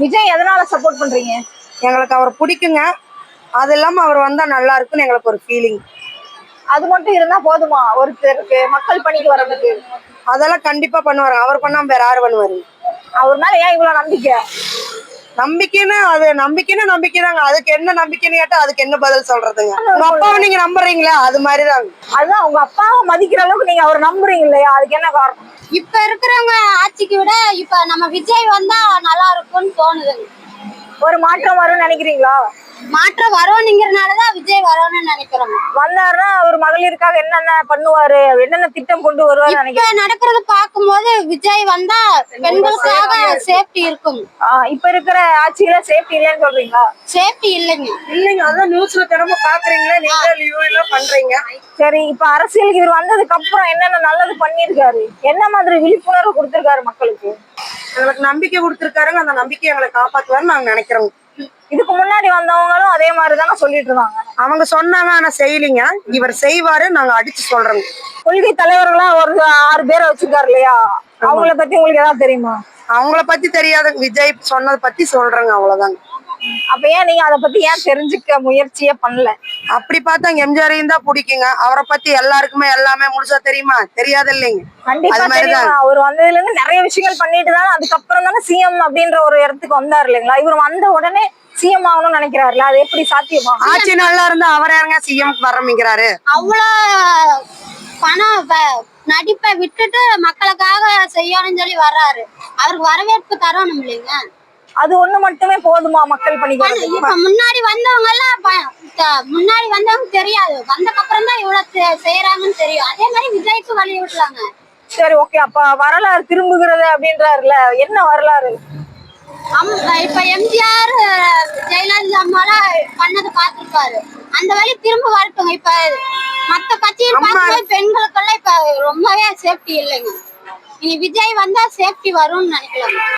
விஜய் எதனால சப்போர்ட் பண்றீங்க? எங்களுக்கு அவர் பிடிக்குங்க. அது இல்லாம அவர் வந்தா நல்லா இருக்குன்னு எங்களுக்கு ஒரு ஃபீலிங். அது மட்டும் இருந்தா போதுமா ஒருத்தருக்கு மக்கள் பணிக்கு வர்றதுக்கு? அதெல்லாம் கண்டிப்பா பண்ணுவாரு. அவர் பண்ணாம வேற யாரு பண்ணுவாரு? அவர் மேல ஏன் இவ்வளவு நம்பிக்கை? நம்பிக்கைன்னு அது நம்பிக்கைதாங்க. அதுக்கு என்ன நம்பிக்கைன்னு கேட்டா அதுக்கு என்ன பதில் சொல்றதுங்க? உங்க அப்பாவை நீங்க நம்புறீங்களா? அது மாதிரிதாங்க. அதுதான் உங்க அப்பாவை மதிக்கிற அளவுக்கு நீங்க அவர் நம்புறீங்க இல்லையா? அதுக்கு என்ன காரணம்? இப்ப இருக்கிறவங்க ஆட்சிக்கு விட இப்ப நம்ம விஜய் வந்தா நல்லா இருக்கும்னு தோணுதுங்க. ஒரு மாற்றம் வரும்னு நினைக்கிறீங்களா? மாற்றம் வரும்ங்கிறதுனாலதான் விஜய் வரும்னு நினைக்கிறோம். வந்தாருன்னா அவர் மகளிருக்காக என்னென்ன பண்ணுவாரு, என்னென்ன திட்டம் கொண்டு வருவாரு நினைக்கிறேன். நடக்கிறது பார்க்கும்போது விஜய் வந்தா பெண்களுக்காக சேஃப்டி இருக்கும். இப்ப இருக்கிற ஆட்சியில சேஃப்டி இல்லைன்னு சொல்றீங்களா? சேஃப்டி இல்லைங்க. அதான் நியூஸ்ல தினமும் பாக்குறீங்களா? நீங்க லிவ்ல பண்றீங்க. சரி, இப்ப அரசியலுக்கு இவர் வந்ததுக்கு அப்புறம் என்னென்ன நல்லது பண்ணிருக்காரு, என்ன மாதிரி விழிப்புணர்வு கொடுத்திருக்காரு மக்களுக்கு? எங்களுக்கு நம்பிக்கை கொடுத்திருக்காருங்க. அந்த நம்பிக்கையை எங்களை காப்பாத்துவாருன்னு நாங்க நினைக்கிறோம். இதுக்கு முன்னாடி வந்தவங்களும் அதே மாதிரிதாங்க சொல்லிட்டு இருந்தாங்க. அவங்க சொன்னாங்க, ஆனா செய்யலிங்க. இவர் செய்வாரு, நாங்க அடிச்சு சொல்றோம். கொள்கை தலைவர்களா ஒரு 6 பேரை வச்சிருக்காரு இல்லையா? அவங்கள பத்தி உங்களுக்கு ஏதாவது தெரியுமா? அவங்கள பத்தி தெரியாது. விஜய் சொன்னதை பத்தி சொல்றேங்க, அவ்வளவுதாங்க. அப்ப ஏன் நீங்க அதை பத்தி ஏன் தெரிஞ்சுக்க முயற்சியே பண்ணல? அப்படி பார்த்தா எம்ஜிஆரையும் தான் பிடிக்குங்க. அவரை பத்தி எல்லாருக்குமே எல்லாமே முழுசா தெரியுமா? தெரியாது இல்லைங்க. கண்டிப்பா தெரியும். அவர் வந்ததுல இருந்து நிறைய விஷயங்கள் பண்ணிட்டு தான் அதுக்கப்புறம் தானே சிஎம் அப்படின்ற ஒரு இடத்துக்கு வந்தாரு இல்லைங்களா? இவர் வந்த உடனே சிஎம் ஆகணும்னு நினைக்கிறாருல, அது எப்படி சாத்தியமா? ஆட்சி நல்லா இருந்தா அவர் யாருங்க சிஎம் வரமிக்கிறாரு? அவ்வளவு பணம் நடிப்பை விட்டுட்டு மக்களுக்காக செய்யணும்னு சொல்லி வர்றாரு. அவருக்கு வரவேற்பு தரணும் இல்லைங்க. அது ஒண்ணு மட்டுமே போதுமா மக்கள் பணிக்கு? இப்ப முன்னாடி வந்தவங்க தெரியாது, வந்தக்கு அப்புறம் தான் இவ்வளவு செய்யறாங்கன்னு தெரியும். அதே மாதிரி விஜய்க்கு வழி விட்டுலாங்க. சரி, ஓகே. அப்ப வரலாறு திரும்புகிறது அப்படின்றாருல, என்ன வரலாறு? இப்ப எம்ஜிஆர் ஜெயலலிதா அம்மாலாம் பண்ணது பாத்துருப்பாரு. அந்த வழி திரும்ப வரட்டுங்க. இப்ப மத்த கட்சியில் பார்க்கும்போது பெண்களுக்கெல்லாம் இப்ப ரொம்பவே சேஃப்டி இல்லைங்க. இனி விஜய் வந்தா சேஃப்டி வரும்னு நினைக்கலாம்.